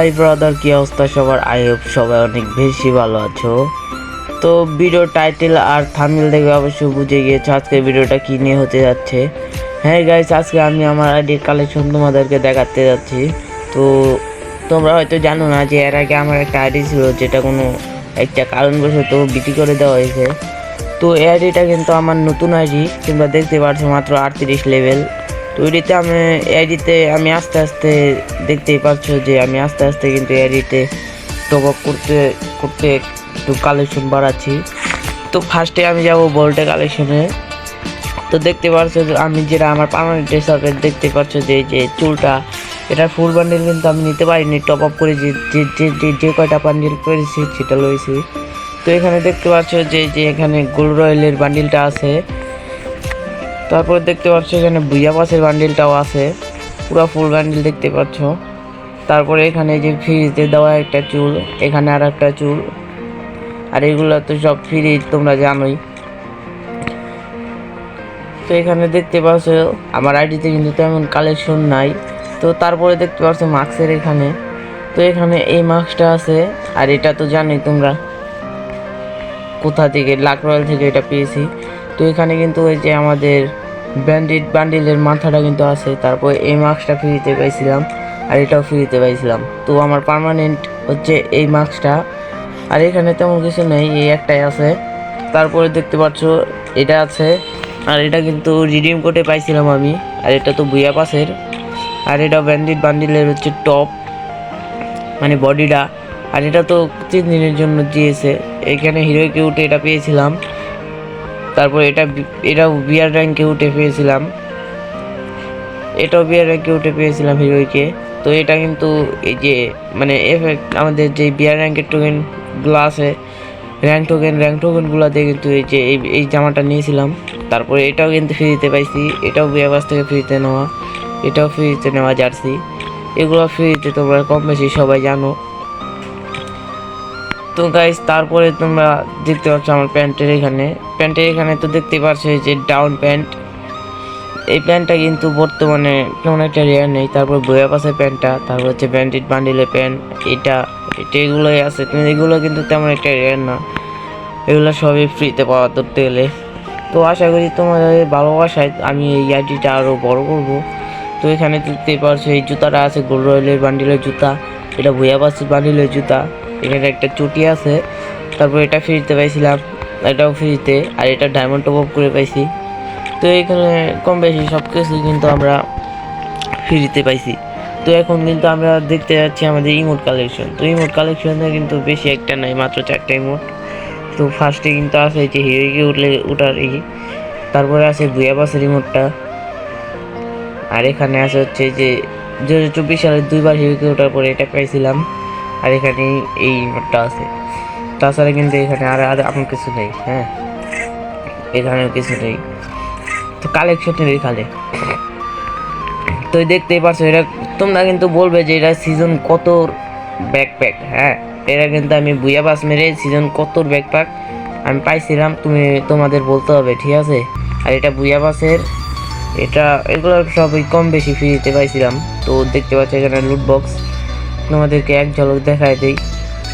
ভাই ব্রাদার, কি অবস্থা সবার? আই হোপ সবাই অনেক বেশি ভালো আছো। তো ভিডিও টাইটেল আর থাম্বনেল দেখে অবশ্যই বুঝে গিয়েছো আজকে ভিডিওটা কি নিয়ে হতে যাচ্ছে। হ্যাঁ গাইস, আজকে আমি আমার আইডির কালেকশন তোমাদেরকে দেখাতে যাচ্ছি। তো তোমরা হয়তো জানো না যে এর আগে আমার একটা আইডি ছিল, যেটা কোনো একটা কারণবশত বিক্রি করে দেওয়া হয়েছে। তো এই আইডিটা কিন্তু আমার নতুন আইডি, তোমরা দেখতে পাচ্ছ মাত্র 38 লেভেল। তো এডিতে আমি আস্তে আস্তে দেখতেই পাচ্ছ যে আমি আস্তে আস্তে কিন্তু এডিতে টপ আপ করতে করতে একটু কালেকশন বাড়াচ্ছি। তো ফার্স্টে আমি যাব বোল্টে কালেকশনে। তো দেখতে পাচ্ছ আমি যেটা আমার পার্মানেন্ট হিসাবে দেখতে পাচ্ছ যে যে চুলটা, এটা ফুল বান্ডিল কিন্তু আমি নিতে পারিনি, টপ আপ করে যে কয়টা বান্ডিল করেছি সেটা লইছি। তো এখানে দেখতে পাচ্ছ যে যে এখানে গোল্ড রয়েলের বান্ডিলটা আছে। তারপর দেখতে পাচ্ছ এখানে বুইয়া পাসের বান্ডিলটাও আছে, পুরো ফুল বান্ডিল দেখতে পাচ্ছ। তারপরে এখানে যে ফ্রিজে দেওয়া একটা চুল, এখানে আর একটা চুল, আর এগুলো তো সব ফ্রি, তোমরা জানোই। তো এখানে দেখতে পাচ্ছ আমার আইডিতে কিন্তু তেমন কালেকশন নাই। তো তারপরে দেখতে পাচ্ছ মাস্কের এখানে, তো এখানে এই মাস্কটা আছে, আর এটা তো জানোই তোমরা কোথা থেকে, লাক রয়্যাল থেকে এটা পেয়েছি। তো এখানে কিন্তু ওই যে আমাদের ব্যান্ডিড বান্ডিলের মাথাটা কিন্তু আছে। তারপর এই মাস্কটা ফ্রিতে পাইছিলাম, আর এটাও ফ্রিতে পাইছিলাম। তো আমার পার্মানেন্ট হচ্ছে এই মাস্কটা, আর এখানে তেমন কিছু নেই, এই একটাই আছে। তারপরে দেখতে পাচ্ছ এটা আছে, আর এটা কিন্তু রিডিম কোডে পাইছিলাম আমি, আর এটা তো বুইয়া পাসের। আর এটা ব্যান্ডিড বান্ডিলের হচ্ছে টপ, মানে বডিটা। আর এটা তো 3 দিনের জন্য দিয়েছে। এখানে হিরো কিউটে এটা পেয়েছিলাম। তারপর এটাও বিয়ার র্যাঙ্কে উঠে পেয়েছিলাম, এটাও বিয়ার র্যাঙ্কে উঠে পেয়েছিলাম হিরোইকে। তো এটা কিন্তু এই যে মানে এফেক্ট, আমাদের যে বিয়ার র্যাঙ্কের টোকেনগুলো আছে, র্যাঙ্ক টোকেনগুলোতে কিন্তু এই যে এই জামাটা নিয়েছিলাম। তারপরে এটাও কিন্তু ফ্রিতে পাইছি, এটাও বিয়ার পাস থেকে ফ্রিতে নেওয়া, এটাও ফ্রিতে নেওয়া জার্সি। এগুলো ফ্রিতে তোমরা কম বেশি সবাই জানো। তো গাইস, তারপরে তোমরা দেখতে পাচ্ছ আমার প্যান্টের এখানে তো দেখতে পাচ্ছ যে ডাউন প্যান্ট। এই প্যান্টটা কিন্তু বর্তমানে তেমন একটা রেয়ার নেই। তারপর বয়া পাসের প্যান্টটা, তারপর হচ্ছে ব্যান্ডিড বান্ডিলের প্যান্ট, এটা এগুলোই আছে। কিন্তু এগুলো কিন্তু তেমন একটা রেয়ার না, এগুলো সবই ফ্রিতে পাওয়া ধরতে গেলে। তো আশা করি তোমাদের ভালোবাসায় আমি এই আইডিটা আরও বড় করব। তো এখানে দেখতে পাচ্ছ এই জুতাটা আছে, গোল্ড রয়েলের বান্ডিলের জুতা, এটা বয়া পাসের বান্ডিলের জুতা। এখানে একটা চুটি আছে। তারপর এটা ফ্রিতে পাইছিলাম, এটাও ফ্রিতে, আর এটা ডায়মন্ড টপ আপ করে পাইছি। তো এখানে কম বেশি সব কিছু কিন্তু আমরা ফ্রিতে পাইছি। তো এখন কিন্তু আমরা দেখতে যাচ্ছি আমাদের ইমোট কালেকশন। তো ইমোট কালেকশনে কিন্তু বেশি একটা নাই, মাত্র 4টা ইমোট। তো ফার্স্টে কিন্তু আছে যে হিরোইকে উঠার তারপরে আছে বুয়া পাসের ইমোটটা, আর এখানে আছে হচ্ছে যে 2024 সালে 2বার হিরোইকে ওঠার পরে এটা পাইছিলাম, আর এখানে এই ইমোটটা আছে। তাছাড়া কিন্তু এখানে আর এমন কিছু নেই। হ্যাঁ, এখানেও কিছু নেই। তো কালেকশনের এখানে তো দেখতেই পারছো, এটা তোমরা কিন্তু বলবে যে এটা সিজন কত ব্যাকপ্যাক। হ্যাঁ, এটা কিন্তু আমি বুয়া পাস মেরে সিজন কত ব্যাকপ্যাক আমি পাইছিলাম, তোমাদের বলতে হবে, ঠিক আছে। আর এটা বুয়া পাসের, এগুলো সবই কম বেশি ফ্রিতে পাইছিলাম। তো দেখতে পাচ্ছ এখানে লুট বক্স, তোমাদেরকে এক ঝলক দেখায় দিই।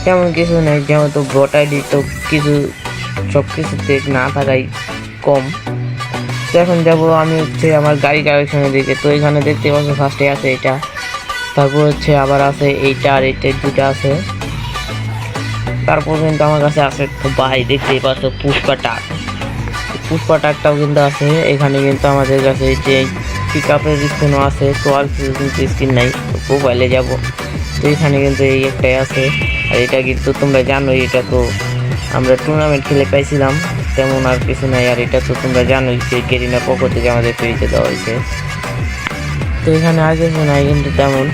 তেমন কিছু নেই, যেমন তো বট আইডি তো কিছু সব কিছুতে না থাকাই কম। তো এখন যাবো আমি হচ্ছে আমার গাড়ি কালেকশনের দিকে। তো এখানে দেখতে পাচ্ছ ফার্স্টে আছে এটা, তারপর হচ্ছে আবার আছে এইটা, আর এইটা দুটা আছে। তারপর কিন্তু আমার কাছে আছে তো ভাই, দেখতেই পাচ্ছ পুষ্পা টাকটাও কিন্তু আছে। এখানে কিন্তু আমাদের কাছে যে পিক আপের স্ক্রিনও আছে। তো আর কিছু কিন্তু স্ক্রিন নাই, প্রোফাইলে যাব। তো এখানে কিন্তু এই একটাই আছে, আর এটা কিন্তু তোমরা জানোই, এটা তো আমরা টুর্নামেন্ট খেলে পাইছিলাম, তেমন আর কিছু নাই। আর এটা তো তোমরা জানোই যে গেরিনার পক্ষ থেকে আমাদের ফ্রিতে দেওয়া হয়েছে। তো এখানে আর কিছু নাই কিন্তু তেমন।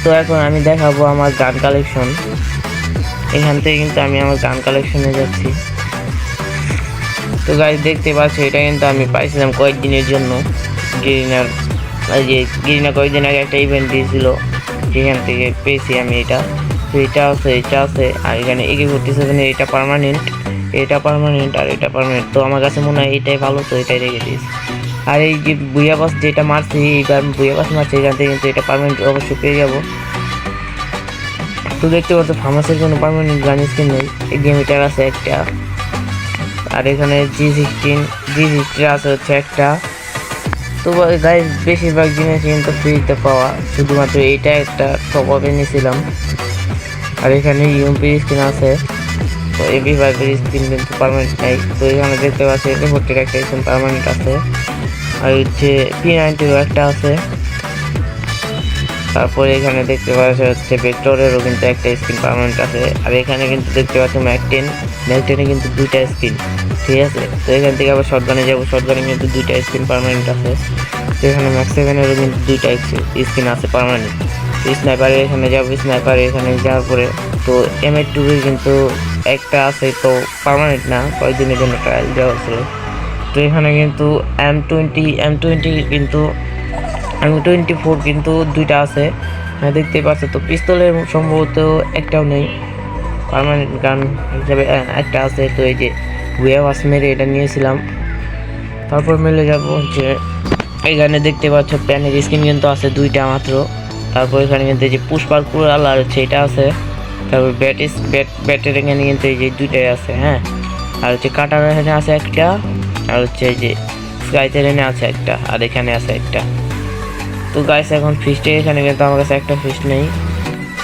তো এখন আমি দেখাবো আমার গান কালেকশন। এখান থেকে কিন্তু আমি আমার গান কালেকশনে যাচ্ছি। তো গাইস, দেখতে পাচ্ছ এটা কিন্তু আমি পাইছিলাম কয়েকদিনের জন্য। গেরিনা কয়েকদিন আগে একটা ইভেন্ট দিয়েছিল, সেখান থেকে পেয়েছি আমি এটা। তো এটা আছে, আর এখানে AK-47 এটা পার্মানেন্ট, আর এটা পার্মানেন্ট। তো আমার কাছে মনে হয় এটাই ভালো, তো এটাই রেখে দিয়েছি। আর এই যে বুয়া পাস যেটা মারছি, এইবার বুয়া পাস মারছি, এখান থেকে কিন্তু এটা পার্মানেন্ট অবশ্যই পেয়ে যাবো। তো দেখতে পাচ্ছ ফার্মাসির কোনো পারমানেন্ট গান স্কিন নেই, এই গেমিটার আছে একটা, আর এখানে জি16 আছে হচ্ছে একটা। তো গাইজ বেশিরভাগ জিনিস কিন্তু ফ্রিতে পাওয়া, শুধুমাত্র এইটা একটা টপ আপে নিয়েছিলাম। আর এখানে ইউএমপি স্কিন আছে, তো এমপি5 স্কিন কিন্তু পারমানেন্ট নেই। তো এখানে দেখতে পাচ্ছি রিপোর্টের একটা স্কিন পারমানেন্ট আছে, আর হচ্ছে P90 একটা আছে। তারপরে এখানে দেখতে পাচ্ছি হচ্ছে ভেক্টরেরও কিন্তু একটা স্কিন পার্মানেন্ট আছে। আর এখানে কিন্তু দেখতে পাচ্ছ ম্যাক10 কিন্তু দুইটা স্কিন, ঠিক আছে। তো এখান থেকে আবার শটগানে যাবো, শটগানে কিন্তু দুইটা স্কিন পার্মানেন্ট আছে। তো এখানে ম্যাক7-এরও কিন্তু দুইটা স্কিন আছে পার্মানেন্ট। স্নাইপারে এখানে যাবো, স্নাইপারে এখানে যাওয়ার পরে তো M82-এর কিন্তু একটা আছে, তো পার্মানেন্ট না, কয়েকদিনের জন্য ট্রায়াল দেওয়া হয়েছিল। তো এখানে কিন্তু M20 কিন্তু M24 কিন্তু দুইটা আছে, দেখতে পাচ্ছ। তো পিস্তলের সম্ভবত একটাও নেই, পার্মানেন্ট গান হিসাবে একটা আছে। তো এই যে ওয়াস মেরে এটা নিয়েছিলাম। তারপর মিলে যাব যে এখানে দেখতে পাচ্ছ প্যানের স্কিন কিন্তু আছে দুইটা মাত্র। তারপর এখানে কিন্তু এই যে পুষ্পার কুড়াল আর হচ্ছে এটা আছে। তারপর ব্যাটের এখানে কিন্তু এই যে দুইটাই আছে, হ্যাঁ। আর হচ্ছে কাটার এখানে আছে একটা, আর হচ্ছে এই যে স্কাইতের এখানে আছে একটা, আর এখানে আছে একটা। তো গাইস এখন ফিস্টে এখানে কিন্তু আমার কাছে একটা ফিস্ট নেই।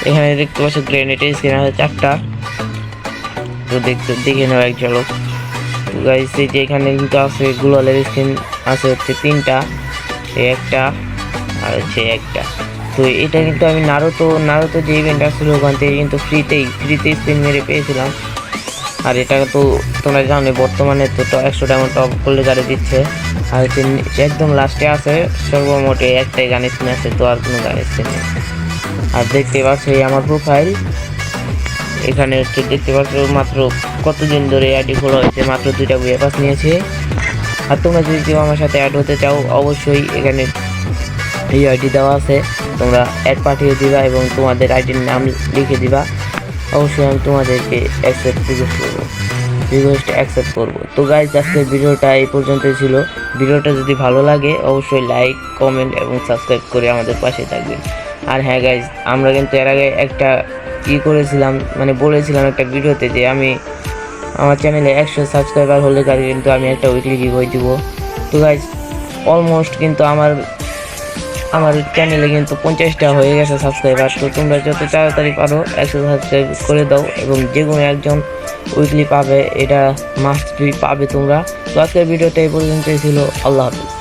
এখানে দেখতে পাচ্ছ গ্রেনেডের স্কিন আছে 4টা, তো দেখে নেওয়া এক ঝলক। তো গাইস এই যে এখানে কিন্তু আছে গ্লোয়ালের স্কিন আছে হচ্ছে 3টা, এই একটা আর হচ্ছে একটা। তো এটা কিন্তু আমি নারুতো যে ইভেন্ট আসছিল ওখান থেকে কিন্তু ফ্রিতে স্পিন মেরে পেয়েছিলাম। আর এটা তো তোমরা জানো বর্তমানে তো 100 ডায়মন্ড টপ করলে গাড়ি দিচ্ছে। আর হচ্ছে একদম লাস্টে আছে সর্বমোটে একটাই গান স্কিন আছে, তো আর কোনো গান স্কিন নেই। আর দেখতে পাচ্ছ এই আমার প্রোফাইল, এখানে হচ্ছে দেখতে পাচ্ছ মাত্র কতদিন ধরে আইডি খোলা হয়েছে, মাত্র 2টা বুয়া পাস নিয়েছে। আর তোমরা যদি কেউ আমার সাথে অ্যাড হতে চাও অবশ্যই এখানে এই আইডি দেওয়া আছে, তোমরা অ্যাড পাঠিয়ে দিবা এবং তোমাদের আইডির নাম লিখে দিবা। অবশ্যই আমি তোমাদেরকে রিকোয়েস্ট অ্যাকসেপ্ট করবো। তো গাইজ আজকের ভিডিওটা এই পর্যন্তই ছিল। ভিডিওটা যদি ভালো লাগে অবশ্যই লাইক, কমেন্ট এবং সাবস্ক্রাইব করে আমাদের পাশে থাকবেন। আর হ্যাঁ গাইজ, আমরা কিন্তু এর আগে একটা করেছিলাম, মানে বলেছিলাম একটা ভিডিওতে যে আমি আমার চ্যানেলে 100 সাবস্ক্রাইবার হলে কিন্তু আমি একটা উইকলি গিভওয়ে দিব। তো গাইজ অলমোস্ট কিন্তু আমার চ্যানেলে কিন্তু 50টা হয়ে গেছে সাবস্ক্রাইবার। তো তোমরা যত তাড়াতাড়ি পারো 100 সাবস্ক্রাইব করে দাও এবং যে কোনো একজন উইকলি পাবে, এটা মাস্ট পাবে তোমরা। তো আজকের ভিডিওটা এই পর্যন্তই ছিল। আল্লাহ হাফিজ।